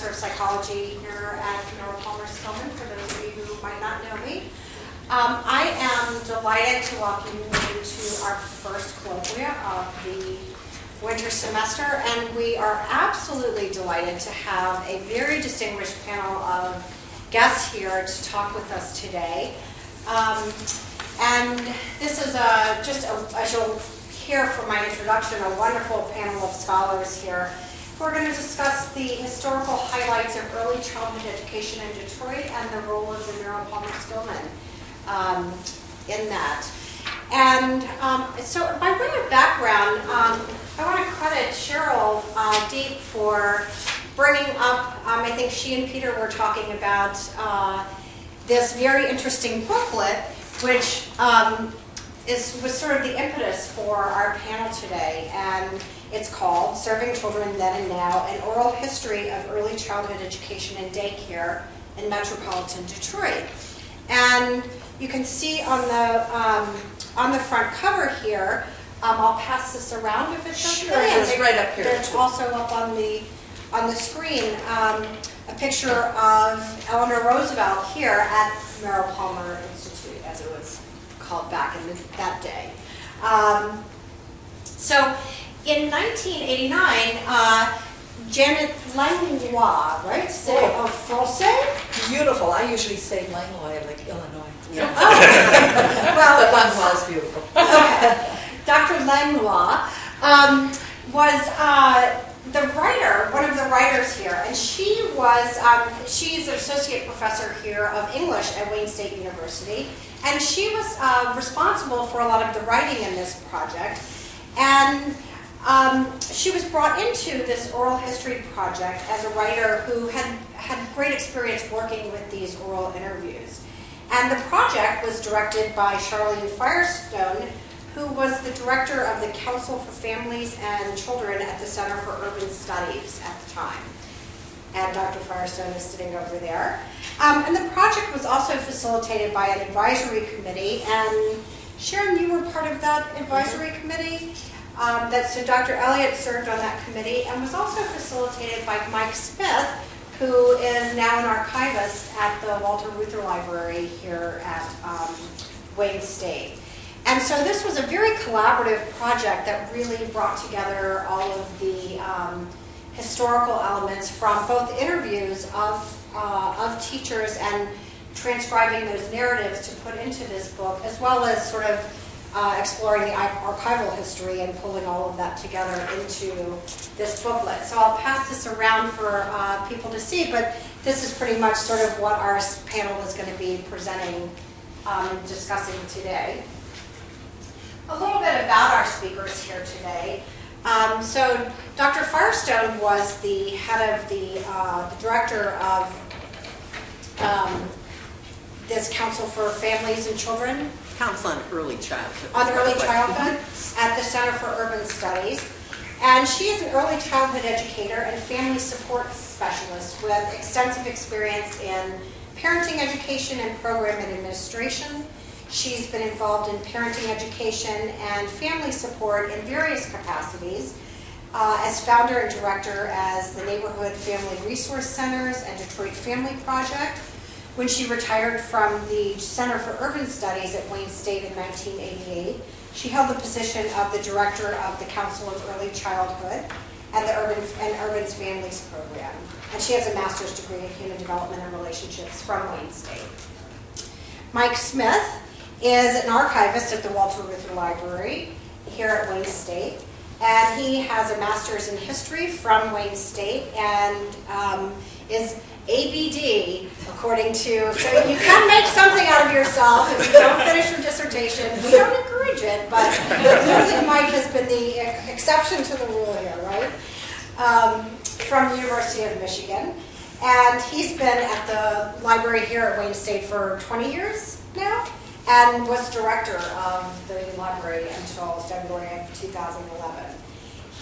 professor of psychology here at Merrill Palmer-Skillman, for those of you who might not know me. I am delighted to welcome you to our first colloquia of the winter semester, and we are absolutely delighted to have a very distinguished panel of guests here to talk with us today. And this is as you'll hear from my introduction, a wonderful panel of scholars here. We're going to discuss the historical highlights of early childhood education in Detroit and the role of the Merrill Palmer-Skillman in that. And so by way of background, I want to credit Cheryl Deep for bringing up, I think she and Peter were talking about this very interesting booklet, which was sort of the impetus for our panel today. And it's called Serving Children Then and Now, An Oral History of Early Childhood Education and Daycare in Metropolitan Detroit. And you can see on the front cover here, I'll pass this around if it's okay. Sure, it's right up here. There's also up on the screen a picture of Eleanor Roosevelt here at Merrill Palmer Institute, as it was called back in that day. So in 1989, Janet Langlois, right? Français? Beautiful. I usually say Langlois, like Illinois. Yeah. Oh. Well, but Langlois is beautiful. Okay. Dr. Langlois was the writer, one of the writers here, and she's an associate professor here of English at Wayne State University, and she was responsible for a lot of the writing in this project, and she was brought into this oral history project as a writer who had great experience working with these oral interviews. And the project was directed by Charlene Firestone, who was the director of the Council for Families and Children at the Center for Urban Studies at the time. And Dr. Firestone is sitting over there. And the project was also facilitated by an advisory committee. And Sharon, you were part of that advisory committee? So Dr. Elliott served on that committee and was also facilitated by Mike Smith, who is now an archivist at the Walter Reuther Library here at Wayne State. And so this was a very collaborative project that really brought together all of the historical elements from both interviews of teachers and transcribing those narratives to put into this book, as well as sort of exploring the archival history and pulling all of that together into this booklet. So I'll pass this around for people to see, but this is pretty much sort of what our panel is going to be presenting and discussing today. A little bit about our speakers here today. So Dr. Firestone was the head of the director of this Council for Families and Children. Council on Early Childhood. On Early Childhood at the Center for Urban Studies. And she is an early childhood educator and family support specialist with extensive experience in parenting education and program administration. She's been involved in parenting education and family support in various capacities as founder and director as the Neighborhood Family Resource Centers and Detroit Family Project. When she retired from the Center for Urban Studies at Wayne State in 1988, she held the position of the director of the Council of Early Childhood and the Urban Families Program. And she has a master's degree in human development and relationships from Wayne State. Mike Smith is an archivist at the Walter Reuther Library here at Wayne State. And he has a master's in history from Wayne State and is ABD, according to, so you can make something out of yourself if you don't finish your dissertation. We don't encourage it, but clearly Mike has been the exception to the rule here, right? From the University of Michigan. And he's been at the library here at Wayne State for 20 years now, and was director of the library until February of 2011.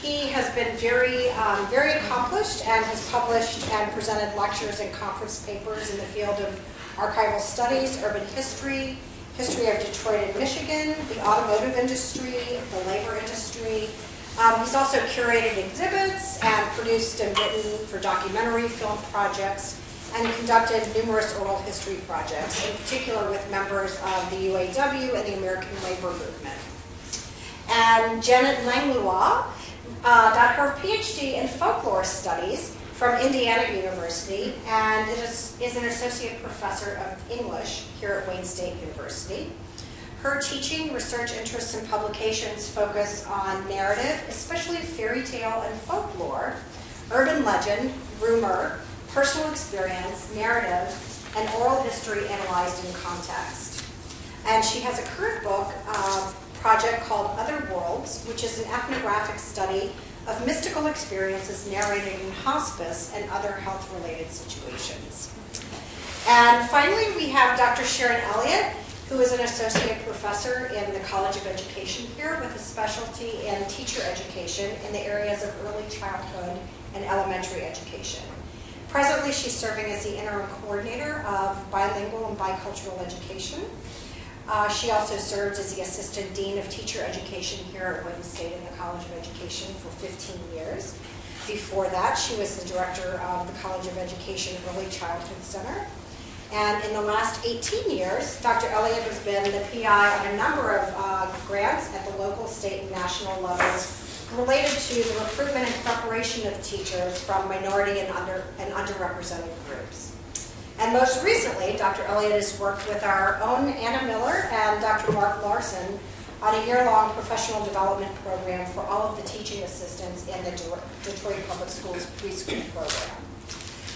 He has been very accomplished and has published and presented lectures and conference papers in the field of archival studies, urban history, history of Detroit and Michigan, the automotive industry, the labor industry, He's also curated exhibits and produced and written for documentary film projects and conducted numerous oral history projects, in particular with members of the UAW and the American Labor Movement. And Janet Langlois got her PhD in folklore studies from Indiana University and is an associate professor of English here at Wayne State University. Her teaching, research interests, and publications focus on narrative, especially fairy tale and folklore, urban legend, rumor, personal experience, narrative, and oral history analyzed in context. And she has a current book project called Other Worlds, which is an ethnographic study of mystical experiences narrated in hospice and other health-related situations. And finally, we have Dr. Sharon Elliott, who is an associate professor in the College of Education here with a specialty in teacher education in the areas of early childhood and elementary education. Presently, she's serving as the interim coordinator of bilingual and bicultural education. She also served as the assistant dean of teacher education here at Wayne State in the College of Education for 15 years. Before that, she was the director of the College of Education Early Childhood Center. And in the last 18 years, Dr. Elliott has been the PI on a number of grants at the local, state, and national levels related to the recruitment and preparation of teachers from minority and underrepresented groups. And most recently, Dr. Elliott has worked with our own Anna Miller and Dr. Mark Larson on a year-long professional development program for all of the teaching assistants in the Detroit Public Schools preschool program.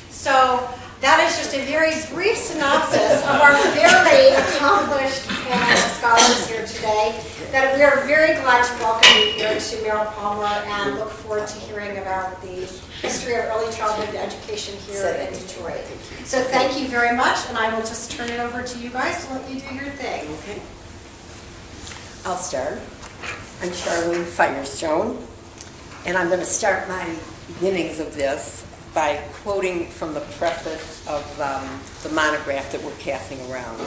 So that is just a very brief synopsis of our very accomplished panel of scholars here today. That we are very glad to welcome you here to Merrill Palmer and look forward to hearing about the history of early childhood education here in Detroit. So thank you very much, and I will just turn it over to you guys to let you do your thing. Okay. I'll start. I'm Charlene Firestone, and I'm going to start my beginnings of this by quoting from the preface of the monograph that we're passing around.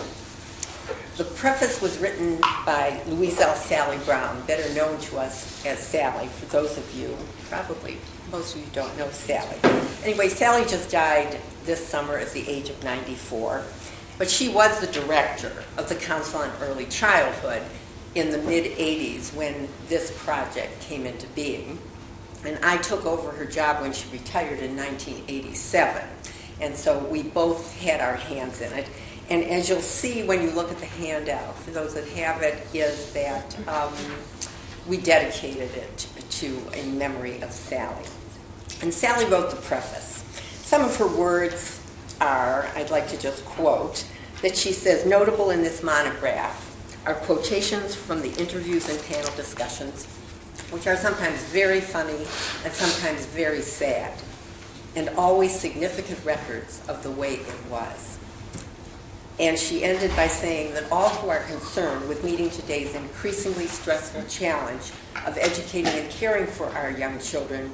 The preface was written by Louise L. Sally Brown, better known to us as Sally, for those of you, probably most of you don't know Sally. Anyway, Sally just died this summer at the age of 94, but she was the director of the Council on Early Childhood in the mid-'80s when this project came into being. And I took over her job when she retired in 1987. And so we both had our hands in it. And as you'll see when you look at the handout, for those that have it, is that we dedicated it to in memory of Sally. And Sally wrote the preface. Some of her words are, I'd like to just quote, that she says, notable in this monograph are quotations from the interviews and panel discussions, which are sometimes very funny and sometimes very sad, and always significant records of the way it was. And she ended by saying that all who are concerned with meeting today's increasingly stressful challenge of educating and caring for our young children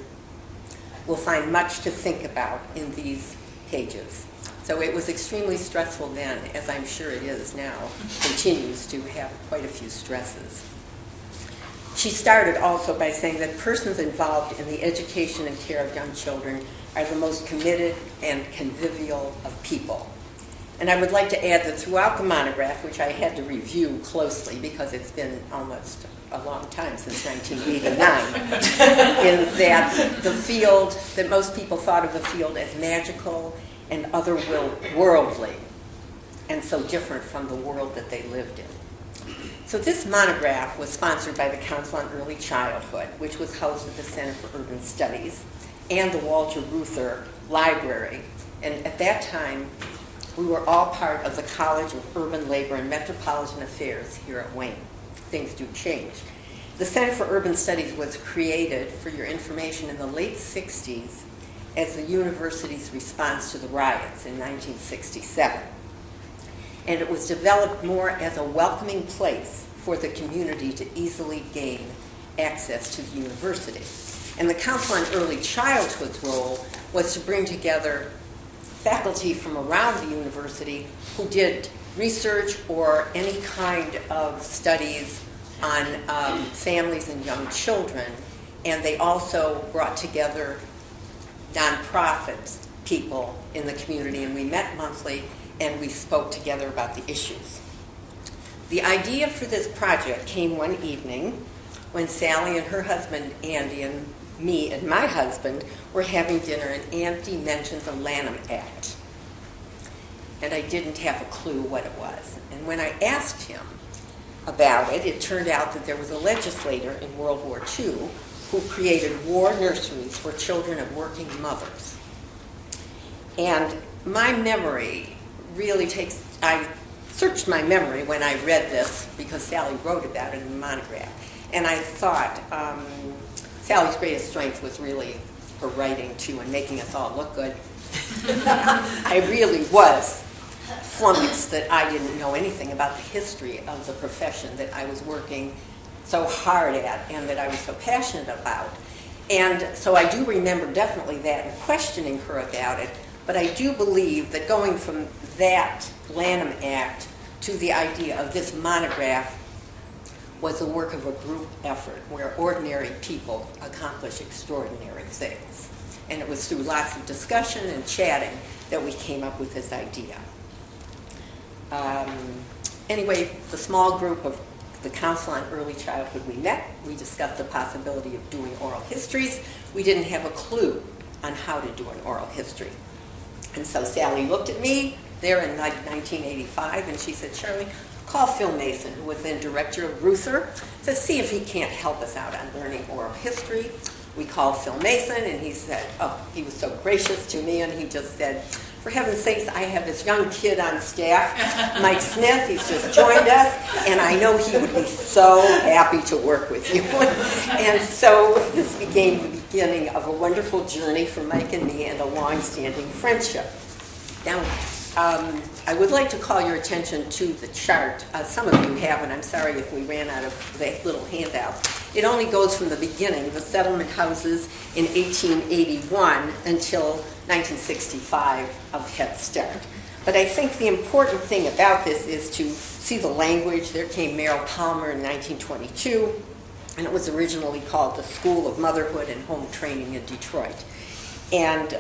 will find much to think about in these pages. So it was extremely stressful then, as I'm sure it is now, continues to have quite a few stresses. She started also by saying that persons involved in the education and care of young children are the most committed and convivial of people. And I would like to add that throughout the monograph, which I had to review closely because it's been almost a long time, since 1989, is that the field, that most people thought of the field as magical and otherworldly, and so different from the world that they lived in. So this monograph was sponsored by the Council on Early Childhood, which was housed at the Center for Urban Studies, and the Walter Reuther Library. And at that time, we were all part of the College of Urban Labor and Metropolitan Affairs here at Wayne. Things do change. The Center for Urban Studies was created, for your information, in the late 60s as the university's response to the riots in 1967. And it was developed more as a welcoming place for the community to easily gain access to the university. And the Council on Early Childhood's role was to bring together faculty from around the university who did research or any kind of studies on families and young children And they also brought together nonprofits, people in the community, and we met monthly and we spoke together about the issues. The idea for this project came one evening when Sally and her husband Andy and me and my husband were having dinner, and Andy mentioned the Lanham Act. And I didn't have a clue what it was. And when I asked him about it, it turned out that there was a legislator in World War II who created war nurseries for children of working mothers. And my memory really I searched my memory when I read this because Sally wrote about it in the monograph. And I thought Sally's greatest strength was really her writing too and making us all look good. I really was flummoxed that I didn't know anything about the history of the profession that I was working so hard at and that I was so passionate about. And so I do remember definitely that and questioning her about it, but I do believe that going from that Lanham Act to the idea of this monograph was the work of a group effort where ordinary people accomplish extraordinary things. And it was through lots of discussion and chatting that we came up with this idea. Anyway, the small group of the Council on Early Childhood, we met. We discussed the possibility of doing oral histories. We didn't have a clue on how to do an oral history. And so Sally looked at me there in like 1985, and she said, Charlie, call Phil Mason, who was then director of Ruther, to see if he can't help us out on learning oral history. We called Phil Mason, and he said, oh, he was so gracious to me, and he just said, for heaven's sakes, I have this young kid on staff, Mike Smith, he's just joined us, and I know he would be so happy to work with you. And so this became the beginning of a wonderful journey for Mike and me and a long-standing friendship. Now, I would like to call your attention to the chart. Some of you have, and I'm sorry if we ran out of that little handout. It only goes from the beginning, the settlement houses in 1881 until 1965 of Head Start. But I think the important thing about this is to see the language. There came Merrill Palmer in 1922, and it was originally called the School of Motherhood and Home Training in Detroit. And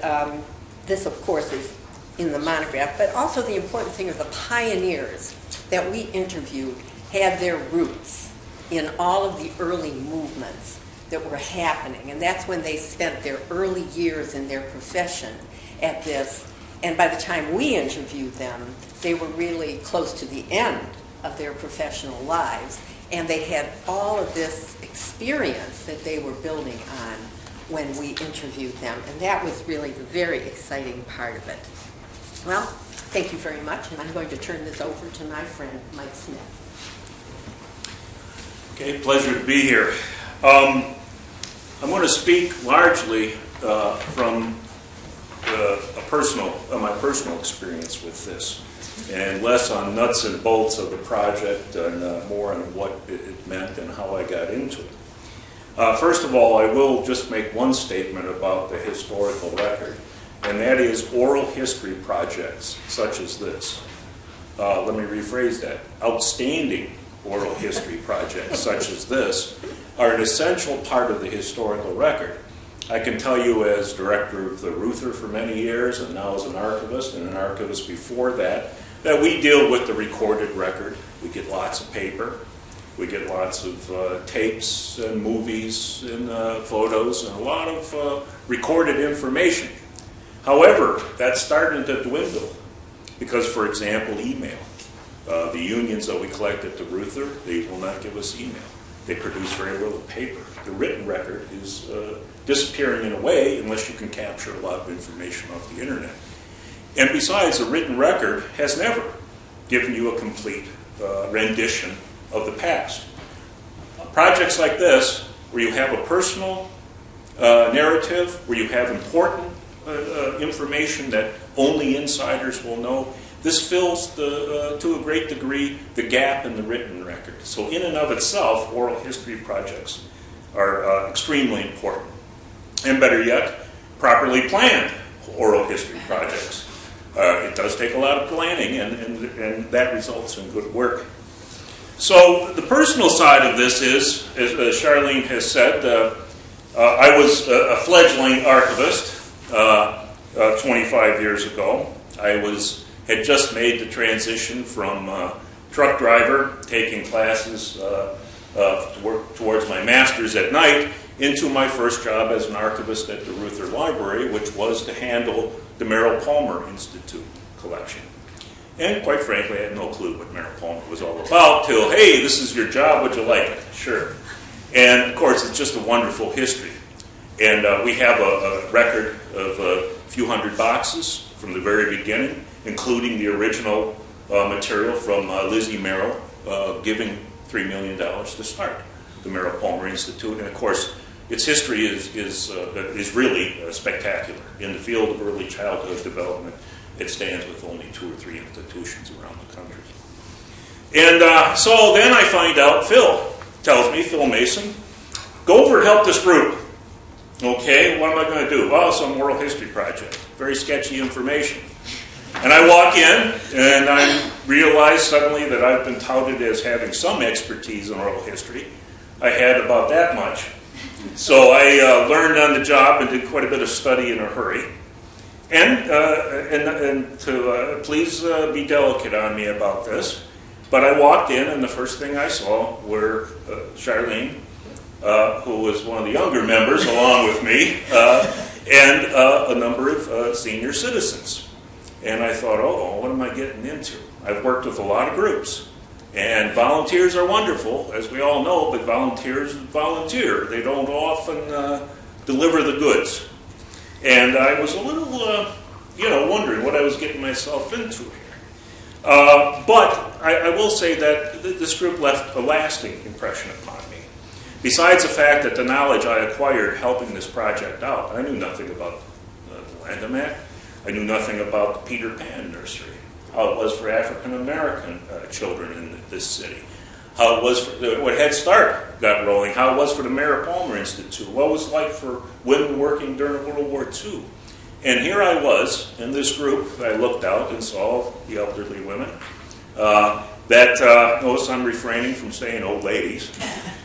this, of course, is in the monograph, but also the important thing are the pioneers that we interviewed had their roots in all of the early movements that were happening, and that's when they spent their early years in their profession at this. And by the time we interviewed them, they were really close to the end of their professional lives, and they had all of this experience that they were building on when we interviewed them, and that was really the very exciting part of it. Well, thank you very much, and I'm going to turn this over to my friend, Mike Smith. Okay, pleasure to be here. I'm going to speak largely from my personal experience with this, and less on nuts and bolts of the project and more on what it meant and how I got into it. First of all, I will just make one statement about the historical record, and that is oral history projects such as this. Let me rephrase that. Outstanding oral history projects such as this are an essential part of the historical record. I can tell you as director of the Ruther for many years and now as an archivist and an archivist before that we deal with the recorded record. We get lots of paper. We get lots of tapes and movies and photos and a lot of recorded information. However, that's starting to dwindle because, for example, email. The unions that we collect at the Ruther, they will not give us email. They produce very little paper. The written record is disappearing in a way unless you can capture a lot of information off the internet. And besides, the written record has never given you a complete rendition of the past. Projects like this, where you have a personal narrative, where you have important information that only insiders will know, this fills, to a great degree, the gap in the written record. So in and of itself, oral history projects are extremely important. And better yet, properly planned oral history projects. It does take a lot of planning, and that results in good work. So the personal side of this is, as Charlene has said, I was a fledgling archivist 25 years ago. I had just made the transition from truck driver, taking classes to work towards my master's at night, into my first job as an archivist at the Ruther Library, which was to handle the Merrill Palmer Institute collection. And quite frankly, I had no clue what Merrill Palmer was all about till, hey, this is your job, would you like it? Sure. And of course, it's just a wonderful history. And we have a record of a few hundred boxes from the very beginning, including the original material from Lizzie Merrill giving $3 million to start the Merrill Palmer Institute. And of course, its history is really spectacular. In the field of early childhood development, it stands with only 2 or 3 institutions around the country. And so then I find out, Phil Mason, go over and help this group. Okay, what am I going to do? Well, some oral history project. Very sketchy information. And I walk in, and I realize suddenly that I've been touted as having some expertise in oral history. I had about that much. So I learned on the job and did quite a bit of study in a hurry. And to please be delicate on me about this, but I walked in, and the first thing I saw were Charlene, who was one of the younger members along with me, and a number of senior citizens. And I thought, what am I getting into? I've worked with a lot of groups, and volunteers are wonderful, as we all know, but volunteers volunteer. They don't often deliver the goods. And I was a little, wondering what I was getting myself into here. But I will say that this group left a lasting impression upon me. Besides the fact that the knowledge I acquired helping this project out, I knew nothing about the Lanham Act. I knew nothing about the Peter Pan Nursery, how it was for African American children in this city, how it was for what Head Start got rolling, how it was for the Merrill Palmer Institute, what it was like for women working during World War II. And here I was in this group. I looked out and saw the elderly women. Notice I'm refraining from saying old ladies.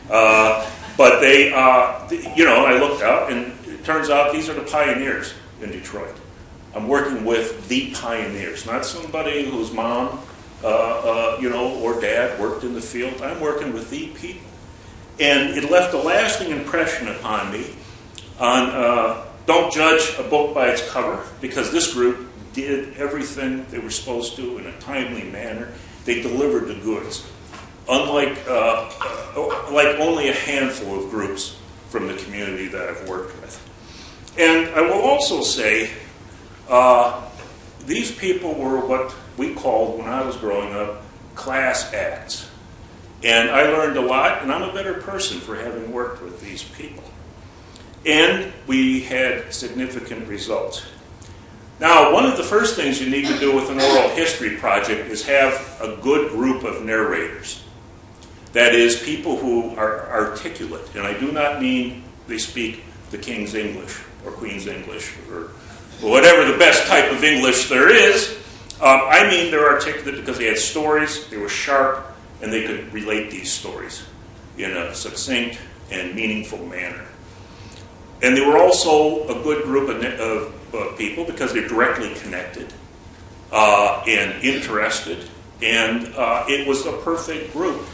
But they, I looked out, and it turns out these are the pioneers in Detroit. I'm working with the pioneers, not somebody whose mom, or dad worked in the field. I'm working with the people. And it left a lasting impression upon me on don't judge a book by its cover, because this group did everything they were supposed to in a timely manner. They delivered the goods, unlike like only a handful of groups from the community that I've worked with. And I will also say, these people were what we called, when I was growing up, class acts. And I learned a lot, and I'm a better person for having worked with these people. And we had significant results. Now, one of the first things you need to do with an oral history project is have a good group of narrators. That is, people who are articulate. And I do not mean they speak the King's English or Queen's English or whatever the best type of English there is. I mean they're articulate because they had stories, they were sharp, and they could relate these stories in a succinct and meaningful manner. And they were also a good group of people because they're directly connected and interested, and it was the perfect group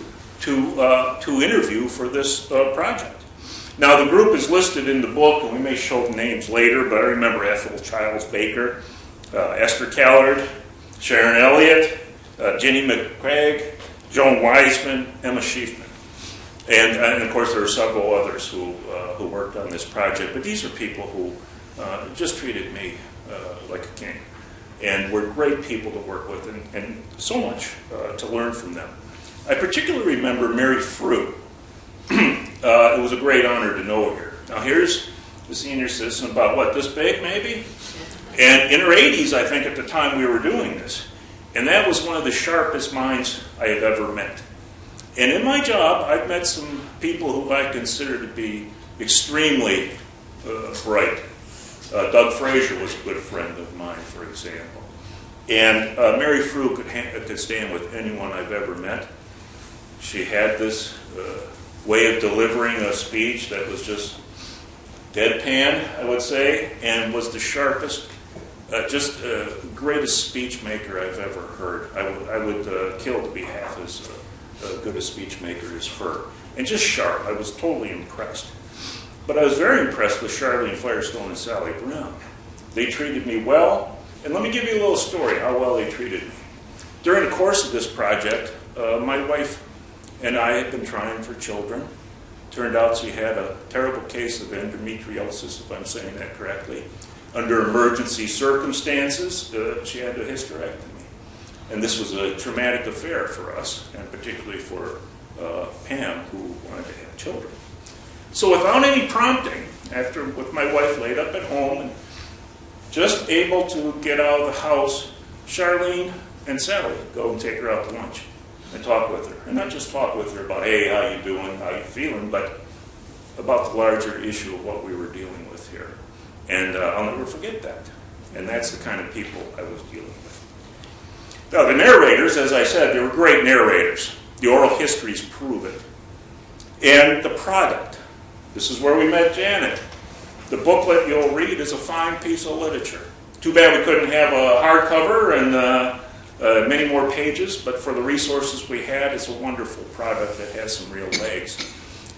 to interview for this project. Now, the group is listed in the book, and we may show the names later, but I remember Ethel Childs Baker, Esther Callard, Sharon Elliott, Jenny McCraig, Joan Wiseman, Emma Schiefman. And of course, there are several others who worked on this project, but these are people who just treated me like a king, and were great people to work with, and so much to learn from them. I particularly remember Mary Fruit. It was a great honor to know her. Now, here's the senior citizen, about this big, maybe? And in her 80s, I think, at the time we were doing this. And that was one of the sharpest minds I have ever met. And in my job, I've met some people who I consider to be extremely bright. Doug Frazier was a good friend of mine, for example. And Mary Fruit could stand with anyone I've ever met. She had this way of delivering a speech that was just deadpan, I would say, and was the sharpest, just greatest speech maker I've ever heard. I would kill to be half as good a speech maker as her. And just sharp. I was totally impressed. But I was very impressed with Charlene Firestone and Sally Brown. They treated me well. And let me give you a little story how well they treated me. During the course of this project, my wife and I had been trying for children. Turned out she had a terrible case of endometriosis, if I'm saying that correctly. Under emergency circumstances, she had a hysterectomy. And this was a traumatic affair for us, and particularly for Pam, who wanted to have children. So without any prompting, with my wife laid up at home and just able to get out of the house, Charlene and Sally go and take her out to lunch and talk with her. And not just talk with her about, hey, how you doing, how you feeling, but about the larger issue of what we were dealing with here. And I'll never forget that. And that's the kind of people I was dealing with. Now, the narrators, as I said, they were great narrators. The oral histories prove it. And the product. This is where we met Janet. The booklet you'll read is a fine piece of literature. Too bad we couldn't have a hardcover and many more pages, but for the resources we had, it's a wonderful product that has some real legs.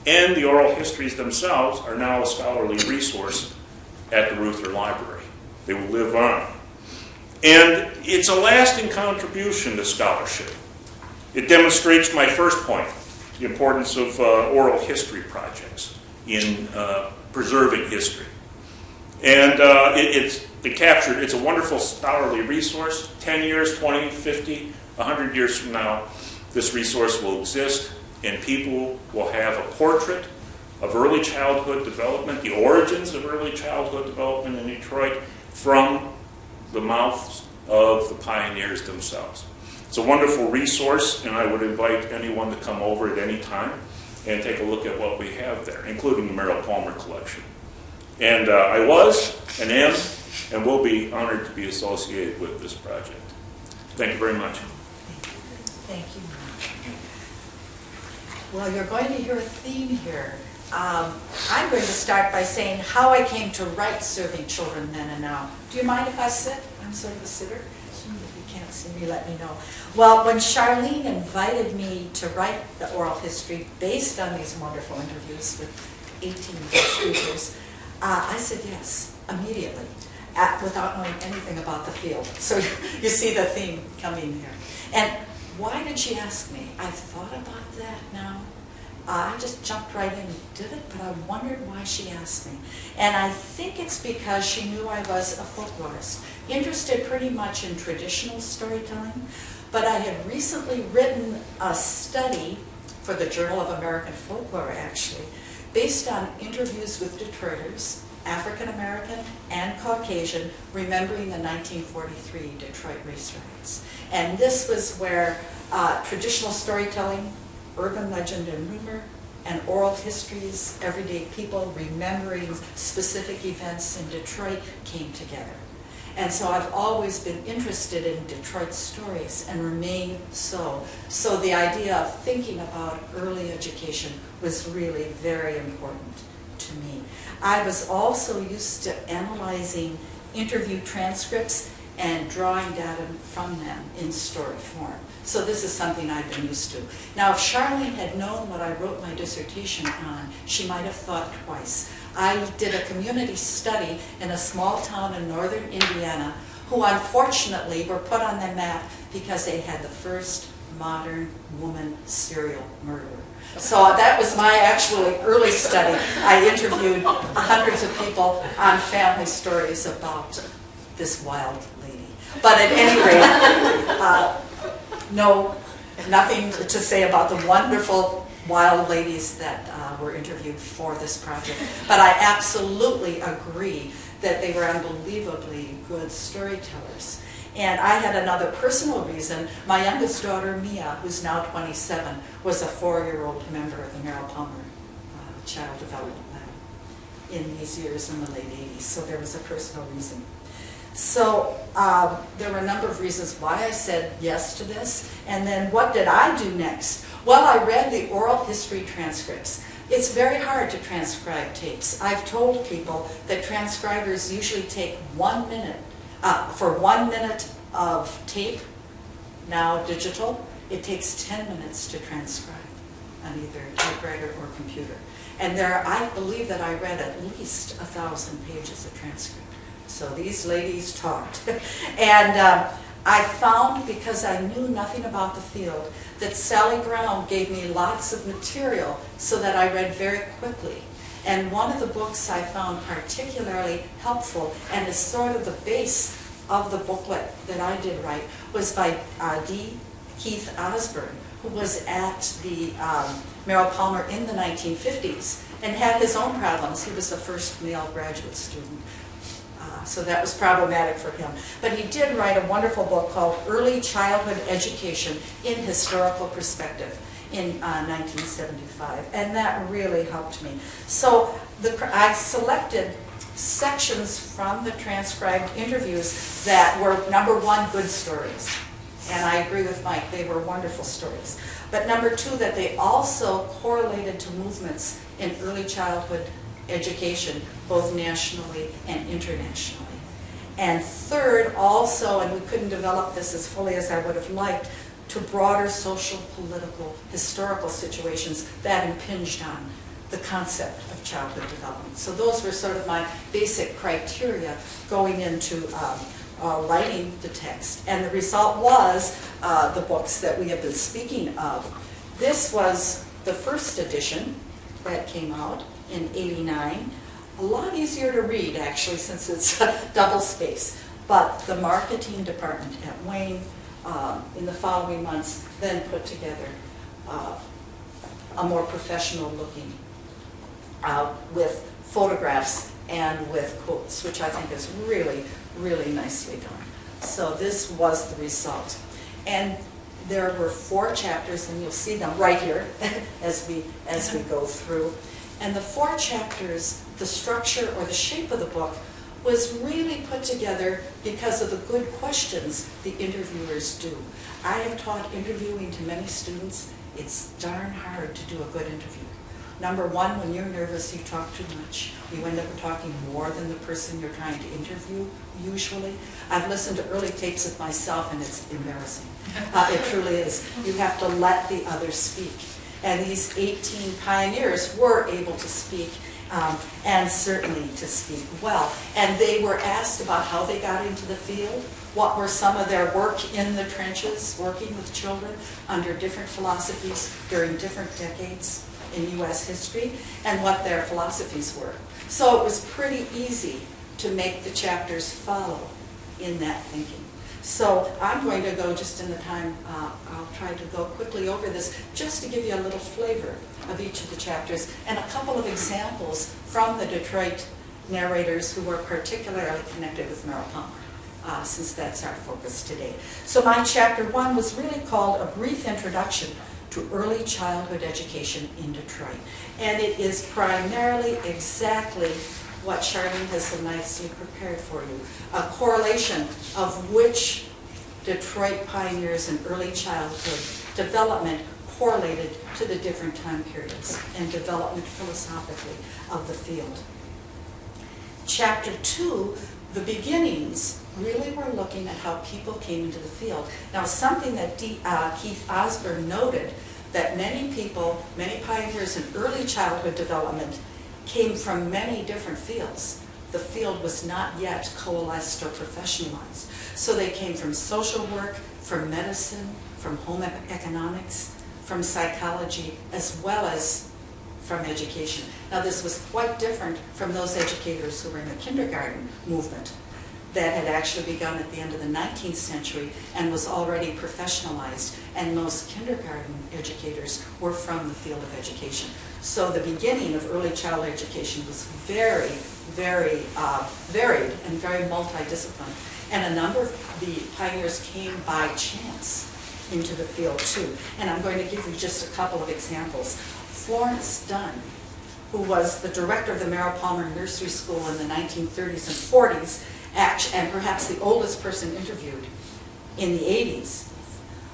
And the oral histories themselves are now a scholarly resource at the Reuther Library. They will live on. And it's a lasting contribution to scholarship. It demonstrates my first point, the importance of oral history projects in preserving history. And it's a wonderful scholarly resource. 10 years, 20, 50, 100 years from now, this resource will exist, and people will have a portrait of early childhood development, the origins of early childhood development in Detroit, from the mouths of the pioneers themselves. It's a wonderful resource, and I would invite anyone to come over at any time and take a look at what we have there, including the Merrill Palmer collection. And I was, and am, and will be honored to be associated with this project. Thank you very much. Thank you. Well, you're going to hear a theme here. I'm going to start by saying how I came to write Serving Children Then and Now. Do you mind if I sit? I'm sort of a sitter. If you can't see me, let me know. Well, when Charlene invited me to write the oral history based on these wonderful interviews with 18 speakers, I said yes, immediately, without knowing anything about the field. So you see the theme coming here. And why did she ask me? I've thought about that now. I just jumped right in and did it, but I wondered why she asked me. And I think it's because she knew I was a folklorist, interested pretty much in traditional storytelling, but I had recently written a study for the Journal of American Folklore, actually, based on interviews with Detroiters, African American and Caucasian, remembering the 1943 Detroit race riots. And this was where traditional storytelling, urban legend and rumor, and oral histories, everyday people remembering specific events in Detroit came together. And so I've always been interested in Detroit stories and remain so. So the idea of thinking about early education was really very important to me. I was also used to analyzing interview transcripts and drawing data from them in story form. So this is something I've been used to. Now, if Charlene had known what I wrote my dissertation on, she might have thought twice. I did a community study in a small town in northern Indiana, who unfortunately were put on the map because they had the first modern woman serial murderer. So that was my actually early study. I interviewed hundreds of people on family stories about this wild lady. But at any rate, no, nothing to say about the wonderful wild ladies that were interviewed for this project. But I absolutely agree that they were unbelievably good storytellers. And I had another personal reason. My youngest daughter, Mia, who's now 27, was a 4-year-old member of the Merrill Palmer Child Development Lab in these years in the late 80s. So there was a personal reason. So there were a number of reasons why I said yes to this. And then what did I do next? Well, I read the oral history transcripts. It's very hard to transcribe tapes. I've told people that transcribers usually take 1 minute, for 1 minute of tape, now digital, it takes 10 minutes to transcribe on either typewriter or computer. And I believe that I read at least 1,000 pages of transcript. So these ladies talked. And I found, because I knew nothing about the field, that Sally Brown gave me lots of material so that I read very quickly. And one of the books I found particularly helpful, and is sort of the base of the booklet that I did write, was by D. Keith Osborne, who was at the Merrill Palmer in the 1950s and had his own problems. He was the first male graduate student. So that was problematic for him. But he did write a wonderful book called Early Childhood Education in Historical Perspective in 1975, and that really helped me. So I selected sections from the transcribed interviews that were, number one, good stories. And I agree with Mike, they were wonderful stories. But number two, that they also correlated to movements in early childhood education, both nationally and internationally. And third, also, and we couldn't develop this as fully as I would have liked, to broader social, political, historical situations that impinged on the concept of childhood development. So those were sort of my basic criteria going into writing the text. And the result was the books that we have been speaking of. This was the first edition that came out in '89. A lot easier to read, actually, since it's double space. But the marketing department at Wayne, in the following months, then put together a more professional looking, with photographs and with quotes, which I think is really, really nicely done. So this was the result. And there were 4 chapters, and you'll see them right here as we go through. And the 4 chapters, the structure or the shape of the book was really put together because of the good questions the interviewers do. I have taught interviewing to many students. It's darn hard to do a good interview. Number one, when you're nervous, you talk too much. You end up talking more than the person you're trying to interview, usually. I've listened to early tapes of myself, and it's embarrassing. It truly is. You have to let the others speak. And these 18 pioneers were able to speak, and certainly to speak well. And they were asked about how they got into the field, what were some of their work in the trenches, working with children under different philosophies during different decades in U.S. history, and what their philosophies were. So it was pretty easy to make the chapters follow in that thinking. So I'm going to go, just in the time, I'll try to go quickly over this, just to give you a little flavor of each of the chapters, and a couple of examples from the Detroit narrators who were particularly connected with Merrill Palmer, since that's our focus today. So my chapter 1 was really called A Brief Introduction to Early Childhood Education in Detroit. And it is primarily exactly what Charlene has so nicely prepared for you, a correlation of which Detroit pioneers in early childhood development correlated to the different time periods and development philosophically of the field. Chapter 2, the beginnings, really were looking at how people came into the field. Now, something that Keith Osborne noted, that many people, many pioneers in early childhood development came from many different fields. The field was not yet coalesced or professionalized. So they came from social work, from medicine, from home economics, from psychology, as well as from education. Now, this was quite different from those educators who were in the kindergarten movement that had actually begun at the end of the 19th century and was already professionalized, and most kindergarten educators were from the field of education. So the beginning of early childhood education was very, very varied and very multidisciplinary. And a number of the pioneers came by chance into the field too. And I'm going to give you just a couple of examples. Florence Dunn, who was the director of the Merrill Palmer Nursery School in the 1930s and 40s, and perhaps the oldest person interviewed in the 80s,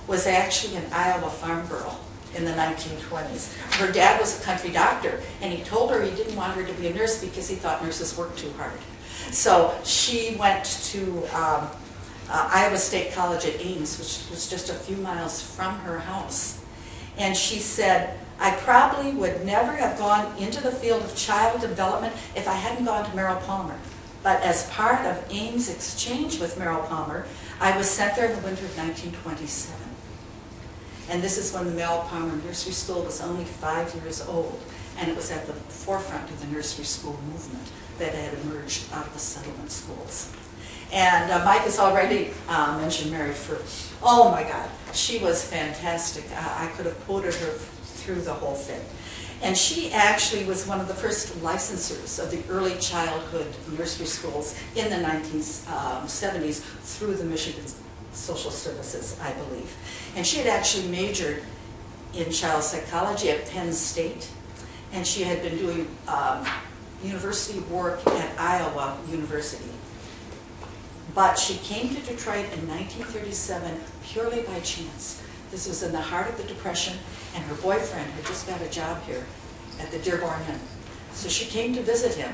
was actually an Iowa farm girl in the 1920s. Her dad was a country doctor, and he told her he didn't want her to be a nurse because he thought nurses worked too hard. So she went to Iowa State College at Ames, which was just a few miles from her house. And she said, I probably would never have gone into the field of child development if I hadn't gone to Merrill Palmer. But as part of Ames' exchange with Merrill Palmer, I was sent there in the winter of 1927. And this is when the Merrill Palmer Nursery School was only 5 years old, and it was at the forefront of the nursery school movement that had emerged out of the settlement schools. And Mike has already mentioned Mary First. Oh my God, she was fantastic. I could have quoted her through the whole thing. And she actually was one of the first licensors of the early childhood nursery schools in the 1970s through the Michigan Social Services, I believe. And she had actually majored in child psychology at Penn State, and she had been doing university work at Iowa University. But she came to Detroit in 1937 purely by chance. This was in the heart of the Depression, and her boyfriend had just got a job here at the Dearborn Inn. So she came to visit him,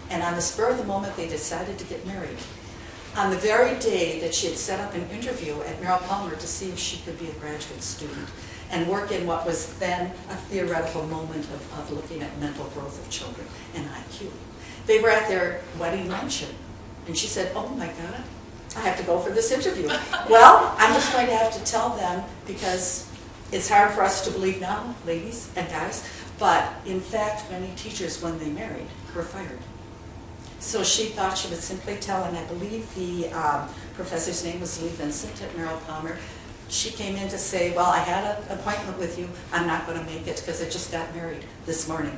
and on the spur of the moment, they decided to get married. On the very day that she had set up an interview at Merrill Palmer to see if she could be a graduate student and work in what was then a theoretical moment of looking at mental growth of children and IQ. They were at their wedding luncheon, and she said, oh my God, I have to go for this interview. Well, I'm just going to have to tell them because it's hard for us to believe now, ladies and guys, but in fact, many teachers, when they married, were fired. So she thought she would simply tell, and I believe the professor's name was Lee Vincent at Merrill Palmer. She came in to say, well, I had an appointment with you. I'm not going to make it because I just got married this morning.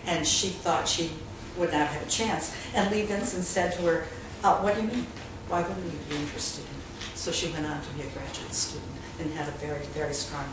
And she thought she would not have a chance. And Lee Vincent said to her, what do you mean? Why wouldn't you be interested in it? So she went on to be a graduate student and had a very, very strong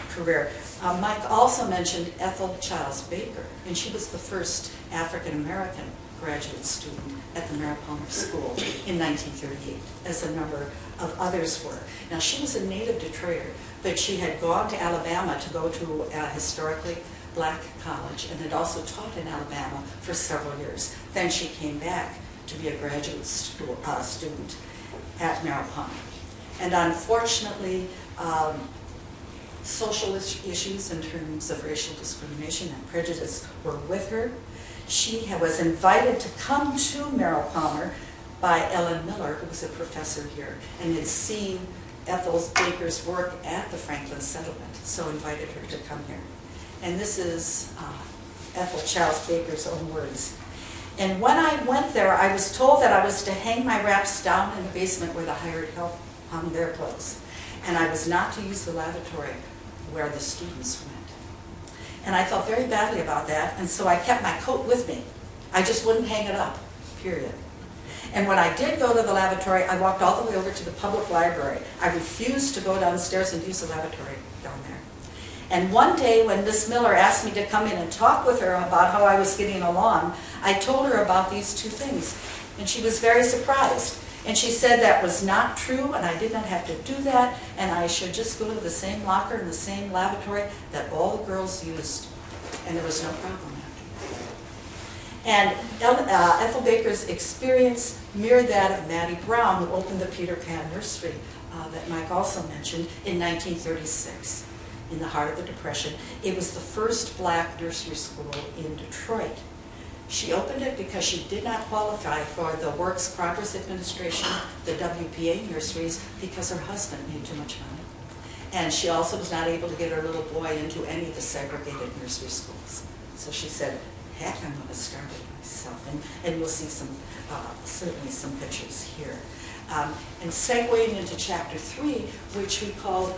career. Mike also mentioned Ethel Childs Baker, and she was the first African-American graduate student at the Merrill Palmer School in 1938, as a number of others were. Now, she was a native Detroiter, but she had gone to Alabama to go to a historically black college and had also taught in Alabama for several years. Then she came back to be a graduate student at Merrill Palmer. And unfortunately, social issues in terms of racial discrimination and prejudice were with her. She was invited to come to Merrill Palmer by Ellen Miller, who was a professor here, and had seen Ethel Baker's work at the Franklin Settlement, so invited her to come here. And this is Ethel Childs Baker's own words. And when I went there, I was told that I was to hang my wraps down in the basement where the hired help hung their clothes. And I was not to use the lavatory where the students went. And I felt very badly about that, and so I kept my coat with me. I just wouldn't hang it up, period. And when I did go to the lavatory, I walked all the way over to the public library. I refused to go downstairs and use the lavatory down there. And one day when Miss Miller asked me to come in and talk with her about how I was getting along, I told her about these two things. And she was very surprised. And she said that was not true, and I did not have to do that, and I should just go to the same locker in the same lavatory that all the girls used. And there was no problem after that. And Ethel Baker's experience mirrored that of Mattie Brown, who opened the Peter Pan Nursery that Mike also mentioned in 1936, in the heart of the Depression. It was the first black nursery school in Detroit. She opened it because she did not qualify for the Works Progress Administration, the WPA nurseries, because her husband made too much money. And she also was not able to get her little boy into any of the segregated nursery schools. So she said, heck, I'm going to start it myself. And we'll see some, certainly some pictures here. And segueing into chapter 3, which we call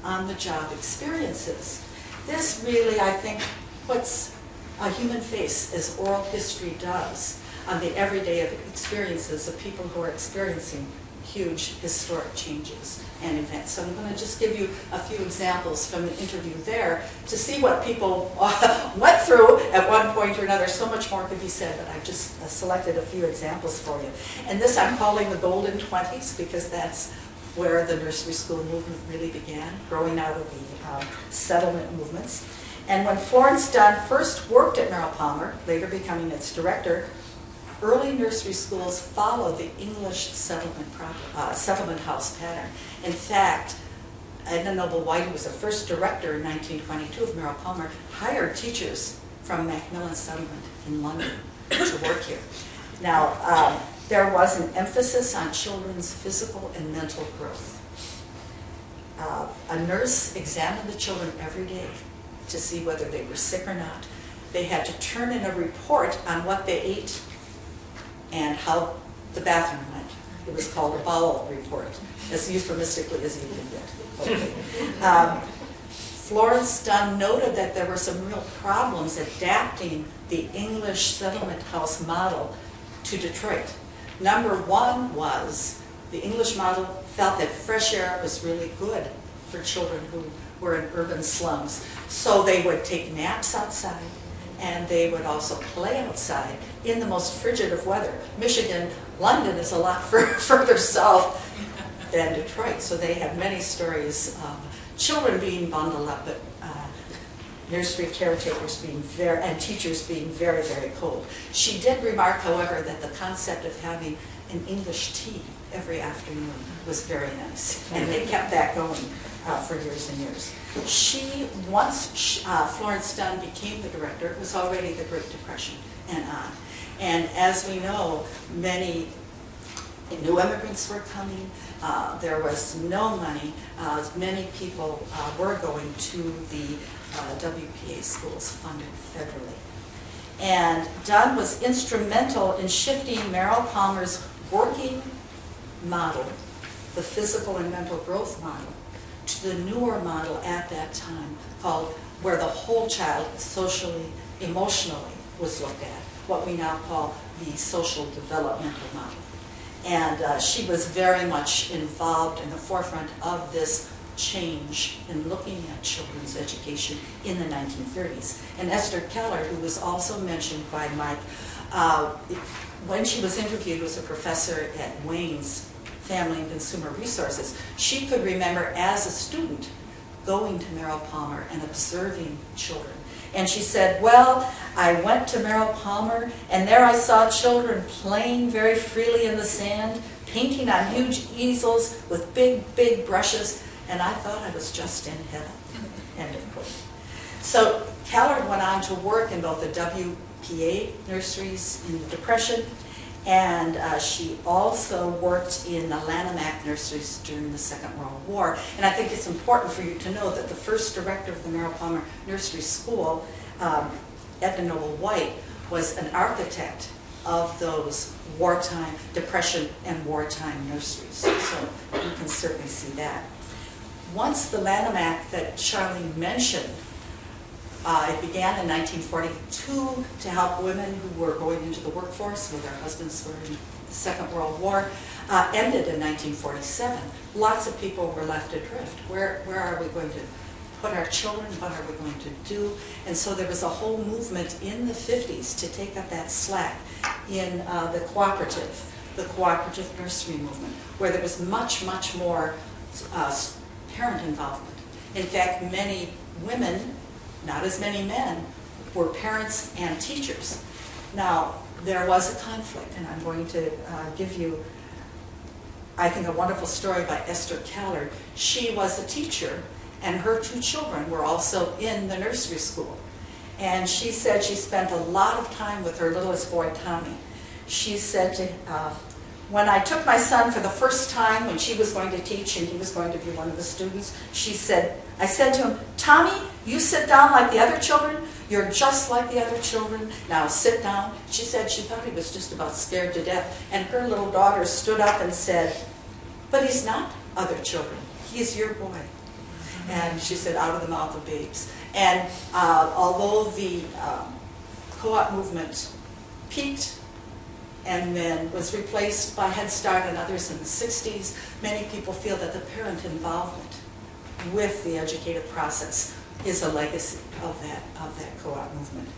on-the-job experiences. This really, I think, puts a human face, as oral history does, on the everyday experiences of people who are experiencing huge historic changes and events. So I'm going to just give you a few examples from the interview there to see what people went through at one point or another. So much more could be said, but I've just selected a few examples for you. And this I'm calling the golden 20s, because that's where the nursery school movement really began, growing out of the settlement movements. And when Florence Dunn first worked at Merrill Palmer, later becoming its director, early nursery schools followed the English settlement house pattern. In fact, Edna Noble White, who was the first director in 1922 of Merrill Palmer, hired teachers from Macmillan Settlement in London to work here. Now, there was an emphasis on children's physical and mental growth. A nurse examined the children every day to see whether they were sick or not. They had to turn in a report on what they ate and how the bathroom went. It was called a bowel report, as euphemistically as you can get. Okay. Florence Dunn noted that there were some real problems adapting the English settlement house model to Detroit. Number one was the English model felt that fresh air was really good for children who were in urban slums. So they would take naps outside, and they would also play outside in the most frigid of weather. Michigan, London is a lot further south than Detroit, so they have many stories of children being bundled up, but nursery caretakers and teachers being very, very cold. She did remark, however, that the concept of having an English tea every afternoon was very nice, and they kept that going for years and years. Once Florence Dunn became the director, it was already the Great Depression and on. And as we know, many new immigrants were coming. There was no money. Many people were going to the WPA schools funded federally. And Dunn was instrumental in shifting Merrill Palmer's working model, the physical and mental growth model, to the newer model at that time called where the whole child socially, emotionally was looked at, what we now call the social developmental model. And she was very much involved in the forefront of this change in looking at children's education in the 1930s. And Esther Keller, who was also mentioned by Mike, when she was interviewed as a professor at Wayne's Family and Consumer Resources, she could remember as a student going to Merrill Palmer and observing children. And she said, well, I went to Merrill Palmer, and there I saw children playing very freely in the sand, painting on huge easels with big, big brushes, and I thought I was just in heaven. End of quote. So Keller went on to work in both the WPA nurseries in the Depression, and she also worked in the Lanham Act nurseries during the Second World War. And I think it's important for you to know that the first director of the Merrill Palmer Nursery School, Edna Noble White, was an architect of those wartime, Depression and wartime nurseries. So you can certainly see that. Once the Lanham Act that Charlene mentioned, it began in 1942 to help women who were going into the workforce where their husbands were in the Second World War, ended in 1947. Lots of people were left adrift. Where are we going to put our children? What are we going to do? And so there was a whole movement in the 50s to take up that slack in the cooperative nursery movement, where there was much, much more parent involvement. In fact, many women, not as many men, were parents and teachers. Now, there was a conflict, and I'm going to give you, I think, a wonderful story by Esther Keller. She was a teacher, and her two children were also in the nursery school. And she said she spent a lot of time with her littlest boy, Tommy. She said to when I took my son for the first time when she was going to teach and he was going to be one of the students, I said to him, Tommy, you sit down like the other children. You're just like the other children. Now sit down. She said she thought he was just about scared to death. And her little daughter stood up and said, but he's not other children. He's your boy. And she said, out of the mouth of babes. And although the co-op movement peaked and then was replaced by Head Start and others in the 60s, many people feel that the parent involvement with the educative process is a legacy of that co-op movement.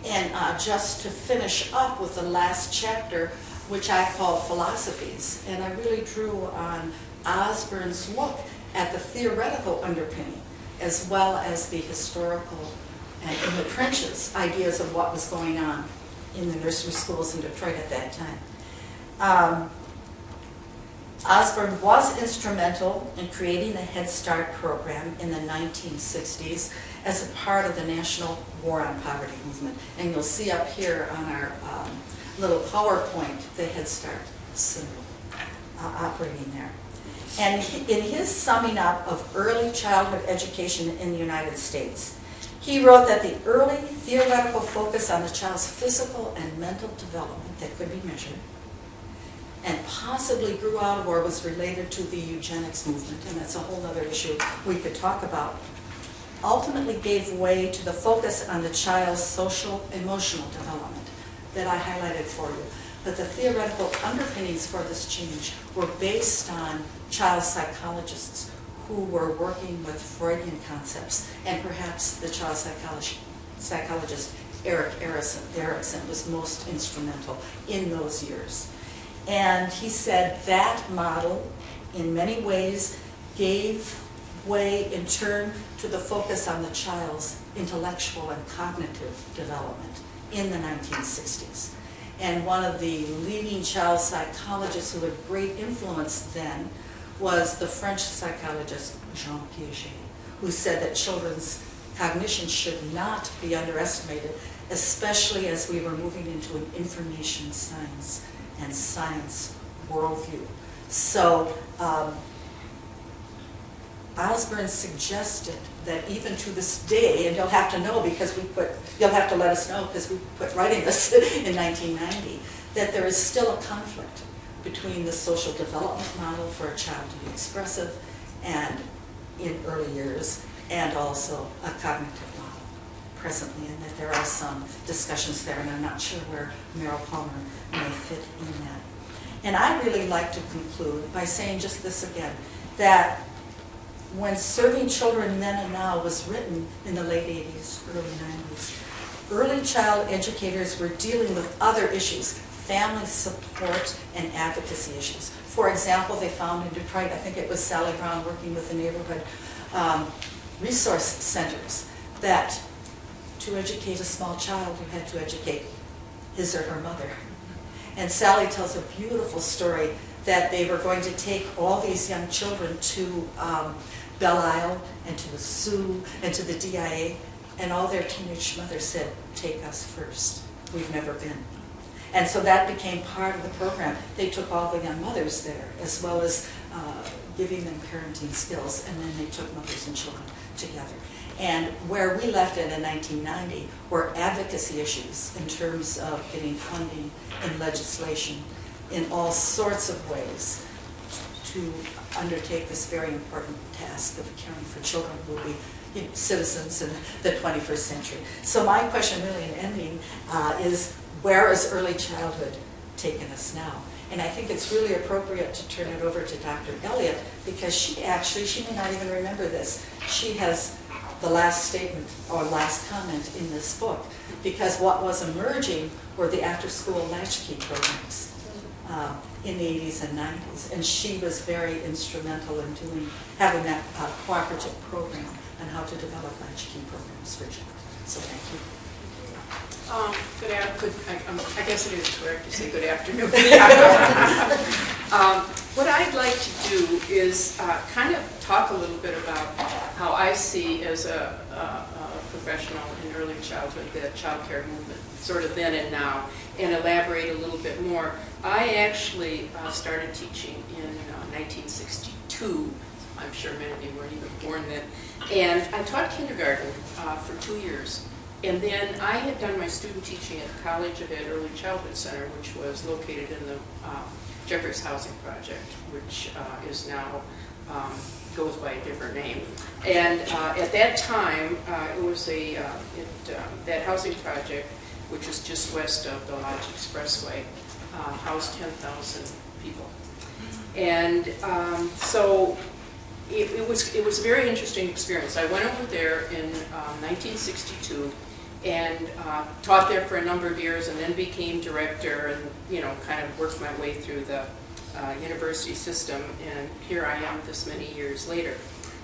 And just to finish up with the last chapter, which I call philosophies. And I really drew on Osborne's look at the theoretical underpinning as well as the historical and in the trenches ideas of what was going on in the nursery schools in Detroit at that time. Osborne was instrumental in creating the Head Start program in the 1960s as a part of the National War on Poverty movement. And you'll see up here on our little PowerPoint the Head Start symbol operating there. And in his summing up of early childhood education in the United States, he wrote that the early theoretical focus on the child's physical and mental development that could be measured and possibly grew out of or was related to the eugenics movement, and that's a whole other issue we could talk about, ultimately gave way to the focus on the child's social emotional development that I highlighted for you. But the theoretical underpinnings for this change were based on child psychologists who were working with Freudian concepts, and perhaps the child psychologist Erik Erikson was most instrumental in those years. And he said that model, in many ways, gave way in turn to the focus on the child's intellectual and cognitive development in the 1960s. And one of the leading child psychologists who had great influence then was the French psychologist Jean Piaget, who said that children's cognition should not be underestimated, especially as we were moving into an information science and science worldview. So Osborne suggested that even to this day, and you'll have to know because you'll have to let us know because we put writing this in 1990, that there is still a conflict between the social development model for a child to be expressive and in early years, and also a cognitive model presently, and that there are some discussions there, and I'm not sure where Merrill Palmer may fit in that. And I'd really like to conclude by saying just this again, that when Serving Children Then and Now was written in the late 80s, early 90s, early child educators were dealing with other issues, family support and advocacy issues. For example, they found in Detroit, I think it was Sally Brown working with the neighborhood resource centers, that to educate a small child, you had to educate his or her mother. And Sally tells a beautiful story that they were going to take all these young children to Belle Isle and to the Sioux and to the DIA, and all their teenage mothers said, "Take us first. We've never been." And so that became part of the program. They took all the young mothers there, as well as giving them parenting skills, and then they took mothers and children together. And where we left it in 1990 were advocacy issues in terms of getting funding and legislation in all sorts of ways to undertake this very important task of caring for children who will be citizens in the 21st century. So my question really in ending is, where is early childhood taken us now? And I think it's really appropriate to turn it over to Dr. Elliott, because she may not even remember this. She has the last statement or last comment in this book, because what was emerging were the after-school latchkey programs in the 80s and 90s, and she was very instrumental in having that cooperative program on how to develop latchkey programs for children. So thank you. I guess it is correct to say good afternoon. What I'd like to do is kind of talk a little bit about how I see as a professional in early childhood the child care movement, sort of then and now, and elaborate a little bit more. I actually started teaching in 1962. I'm sure many of you weren't even born then. And I taught kindergarten for 2 years. And then I had done my student teaching at the College of Ed Early Childhood Center, which was located in the Jeffers Housing Project, which is now, goes by a different name. And at that time, it was that housing project, which is just west of the Lodge Expressway, housed 10,000 people. And so it was a very interesting experience. I went over there in 1962, and taught there for a number of years, and then became director, and kind of worked my way through the university system, and here I am this many years later.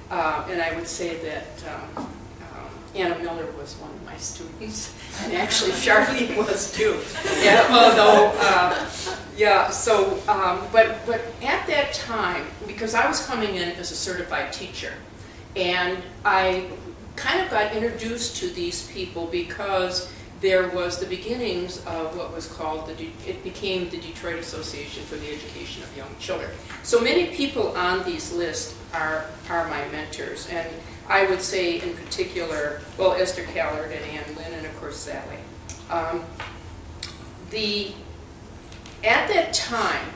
And I would say that Anna Miller was one of my students, and actually Charlene was too. Yeah, but at that time, because I was coming in as a certified teacher, and I kind of got introduced to these people because there was the beginnings of what was called, it became the Detroit Association for the Education of Young Children. So many people on these lists are my mentors, and I would say in particular, well, Esther Callard and Ann Lynn, and of course Sally. At that time,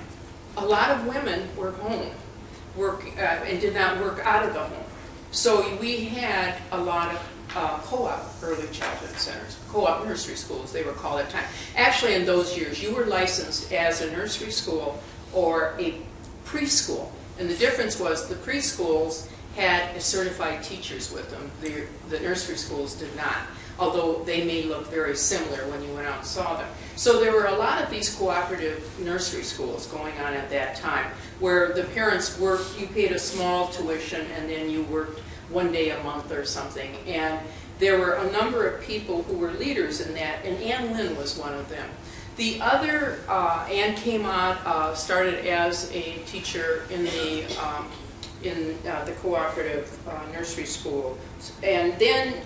a lot of women were home, and did not work out of the home. So we had a lot of co-op early childhood centers, co-op nursery schools, they were called at the time. Actually, in those years, you were licensed as a nursery school or a preschool. And the difference was the preschools had certified teachers with them. The nursery schools did not, although they may look very similar when you went out and saw them. So there were a lot of these cooperative nursery schools going on at that time, where the parents worked, you paid a small tuition, and then you worked one day a month or something. And there were a number of people who were leaders in that, and Ann Lynn was one of them. The other, Ann came out, started as a teacher in the cooperative nursery school. And then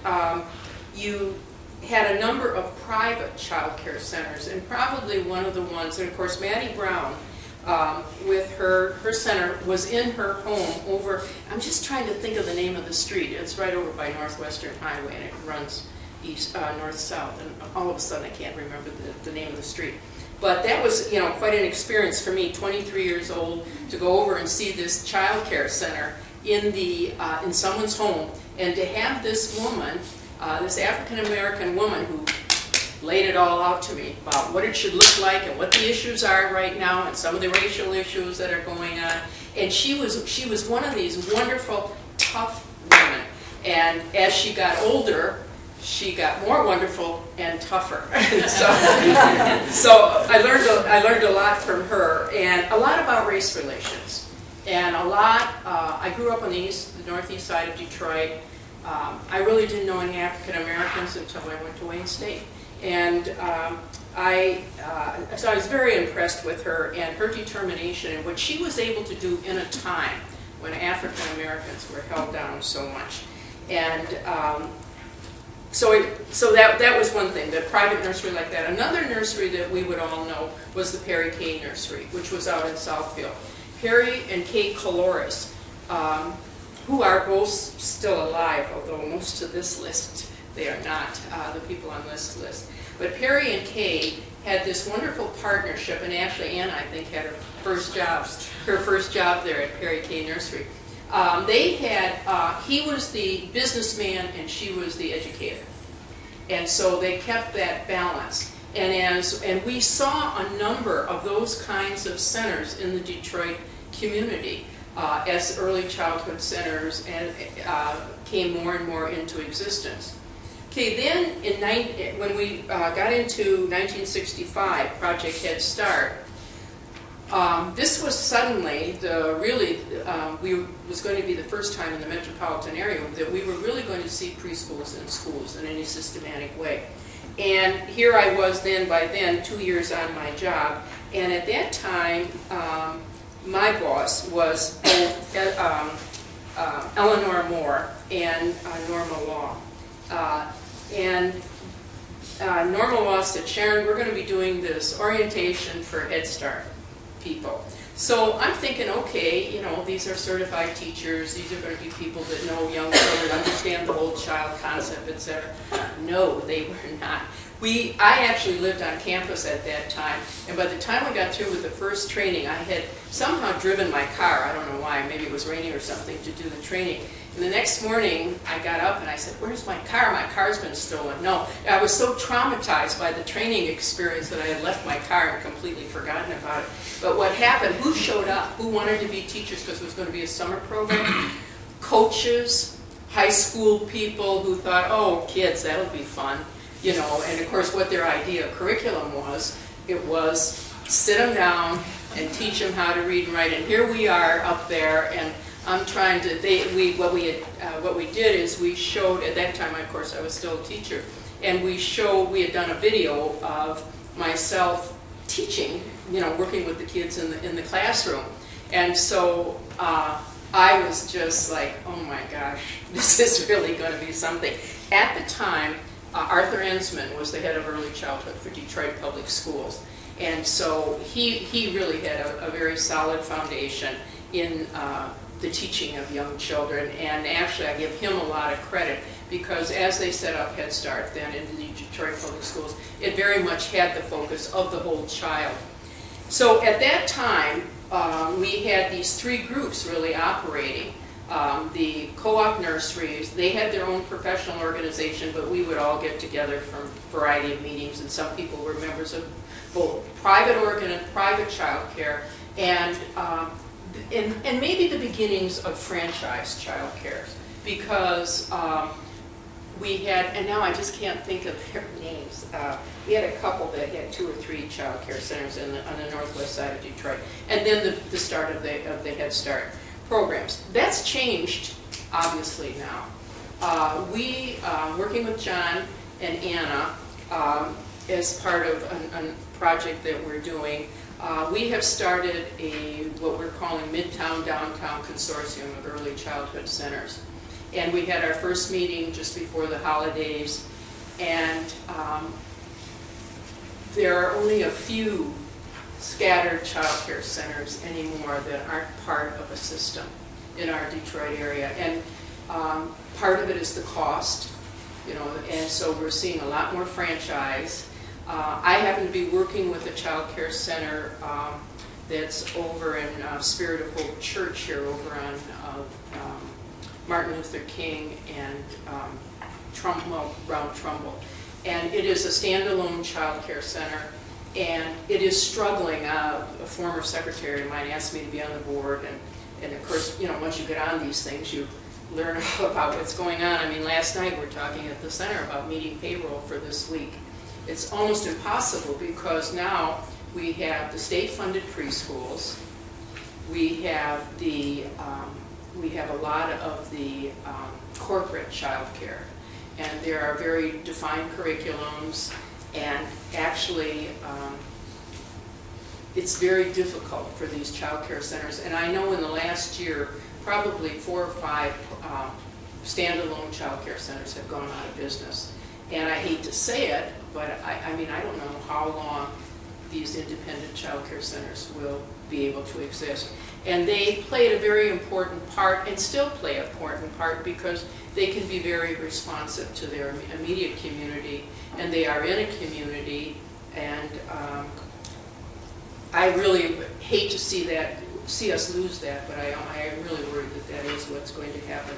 you had a number of private child care centers, and probably one of the ones, and of course Maddie Brown, with her center was in her home over, I'm just trying to think of the name of the street. It's right over by Northwestern Highway, and it runs east, north-south, and all of a sudden I can't remember the name of the street. But that was, quite an experience for me, 23 years old, to go over and see this child care center in someone's home, and to have this woman, this African-American woman who laid it all out to me about what it should look like and what the issues are right now and some of the racial issues that are going on. And she was one of these wonderful, tough women. And as she got older, she got more wonderful and tougher. so I learned a lot from her, and a lot about race relations. And a lot, I grew up on the northeast side of Detroit. I really didn't know any African Americans until I went to Wayne State. And so I was very impressed with her and her determination and what she was able to do in a time when African Americans were held down so much. And so that was one thing, the private nursery like that. Another nursery that we would all know was the Perry K Nursery, which was out in Southfield. Perry and Kate Caloris, who are both still alive, although most of this list, they are not, the people on this list. But Perry and Kay had this wonderful partnership, and actually Ann, I think, had her first job there at Perry K Nursery. He was the businessman and she was the educator. And so they kept that balance. And we saw a number of those kinds of centers in the Detroit community as early childhood centers and came more and more into existence. Okay, then when we got into 1965, Project Head Start, this was suddenly was going to be the first time in the metropolitan area that we were really going to see preschools in schools in any systematic way. And here I was by then, 2 years on my job, and at that time, my boss was both Eleanor Moore and Norma Law. Norma Law said, Sharon, we're going to be doing this orientation for Head Start people. So I'm thinking, okay, these are certified teachers, these are going to be people that know young children, understand the whole child concept, etc. No, they were not. I actually lived on campus at that time, and by the time we got through with the first training, I had somehow driven my car, I don't know why, maybe it was raining or something, to do the training. And the next morning, I got up and I said, where's my car? My car's been stolen. No, I was so traumatized by the training experience that I had left my car and completely forgotten about it. But what happened, who showed up? Who wanted to be teachers because it was going to be a summer program? Coaches, high school people who thought, oh, kids, that'll be fun. you know, and of course what their idea of curriculum was, it was sit them down and teach them how to read and write. And here we are up there, and I'm trying to, what we did is we showed, at that time, of course, I was still a teacher, and we had done a video of myself teaching, you know, working with the kids in the classroom. And so I was just like, oh my gosh, this is really going to be something. At the time, Arthur Ensman was the head of early childhood for Detroit Public Schools. And so he really had a very solid foundation in the teaching of young children. And actually, I give him a lot of credit because as they set up Head Start then in the Detroit Public Schools, it very much had the focus of the whole child. So at that time, we had these three groups really operating. The co-op nurseries, they had their own professional organization, but we would all get together for a variety of meetings, and some people were members of both private child care and maybe the beginnings of franchise child care, because we had, and now I just can't think of their names, we had a couple that had 2 or 3 child care centers on the northwest side of Detroit, and then the start of the Head Start programs. That's changed, obviously, now. Working with John and Anna, as part of a project that we're doing, we have started what we're calling Midtown Downtown Consortium of Early Childhood Centers. And we had our first meeting just before the holidays, and there are only a few scattered child care centers anymore that aren't part of a system in our Detroit area. And part of it is the cost, you know, and so we're seeing a lot more franchise. I happen to be working with a child care center that's over in Spirit of Hope Church here over on Martin Luther King and around Trumbull. And it is a standalone child care center, and it is struggling. A former secretary of mine asked me to be on the board, and of course, you know, once you get on these things, you learn about what's going on. I mean, last night we're talking at the center about meeting payroll for this week. It's almost impossible because now we have the state-funded preschools, we have a lot of the corporate child care, and there are very defined curriculums, and actually it's very difficult for these child care centers. And I know in the last year, probably 4 or 5 standalone child care centers have gone out of business. And I hate to say it, but I mean, I don't know how long these independent child care centers will be able to exist. And they played a very important part, and still play an important part, because they can be very responsive to their immediate community, and they are in a community, and I really hate to see us lose that, but I am really worried that is what's going to happen.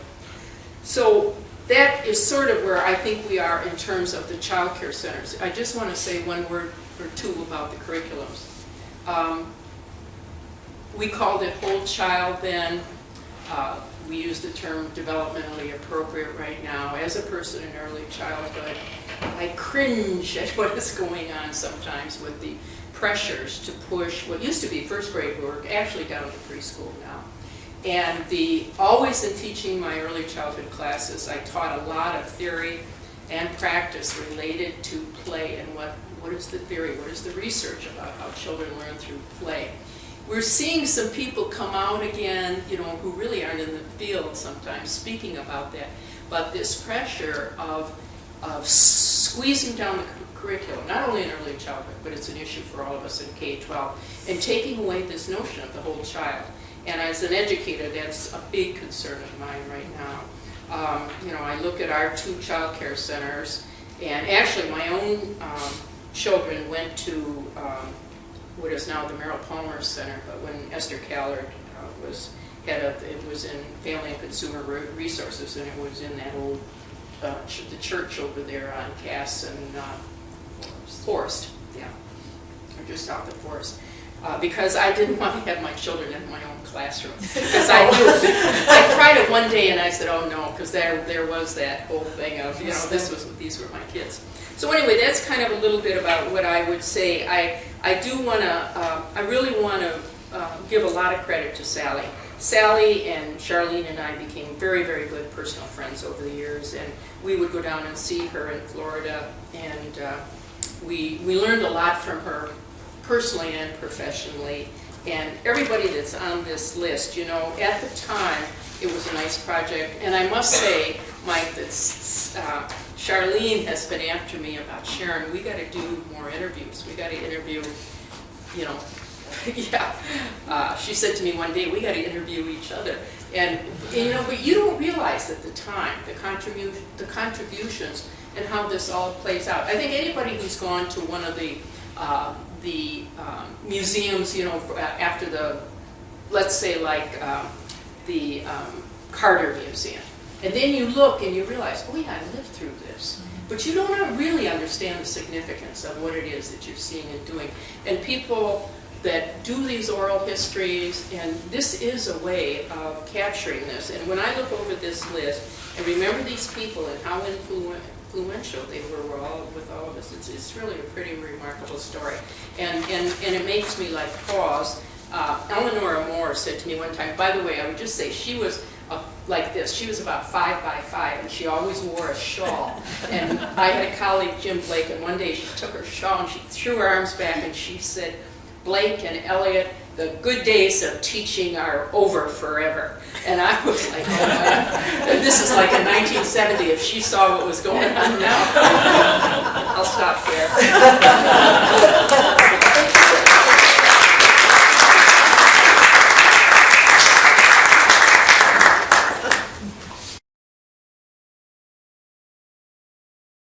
So that is sort of where I think we are in terms of the child care centers. I just want to say one word or two about the curriculums. We called it whole child then. We use the term developmentally appropriate right now. As a person in early childhood, I cringe at what is going on sometimes with the pressures to push what used to be first grade work actually down to preschool now. And always in teaching my early childhood classes, I taught a lot of theory and practice related to play, and what is the theory, what is the research about how children learn through play. We're seeing some people come out again, you know, who really aren't in the field sometimes, speaking about that, but this pressure of squeezing down the curriculum, not only in early childhood, but it's an issue for all of us in K-12, and taking away this notion of the whole child. And as an educator, that's a big concern of mine right now. You know, I look at our 2 child care centers, and actually my own children went to what is now the Merrill Palmer Center, but when Esther Callard was head of, it was in Family and Consumer Resources, and it was in that old, the church over there on Cass and Forest, yeah, or just south of Forest. because I didn't want to have my children in my own classroom. Because I knew, I tried it one day and I said, oh no, because there was that whole thing of, you know, these were my kids. So anyway, that's kind of a little bit about what I would say. I do want to, I really want to give a lot of credit to Sally. Sally and Charlene and I became very, very good personal friends over the years, and we would go down and see her in Florida, and we learned a lot from her personally and professionally. And everybody that's on this list, you know, at the time, it was a nice project. And I must say, Mike, that Charlene has been after me about, Sharon, we got to do more interviews. We got to interview, you know, yeah. She said to me one day, we got to interview each other. And you know, but you don't realize at the time the contributions and how this all plays out. I think anybody who's gone to one of the museums, you know, after the, let's say like the Carter Museum, and then you look and you realize, oh yeah, I lived through this. But you don't really understand the significance of what it is that you're seeing and doing. And people that do these oral histories, and this is a way of capturing this. And when I look over this list and remember these people and how influential they were with all of us, it's really a pretty remarkable story. And it makes me like pause. Eleanor Moore said to me one time, by the way, I would just say she was like this. She was about 5 by 5, and she always wore a shawl. And I had a colleague, Jim Blake, and one day she took her shawl and she threw her arms back and she said, Blake and Elliot, the good days of teaching are over forever. And I was like, oh my. And this is like in 1970, if she saw what was going on now. I'll stop there.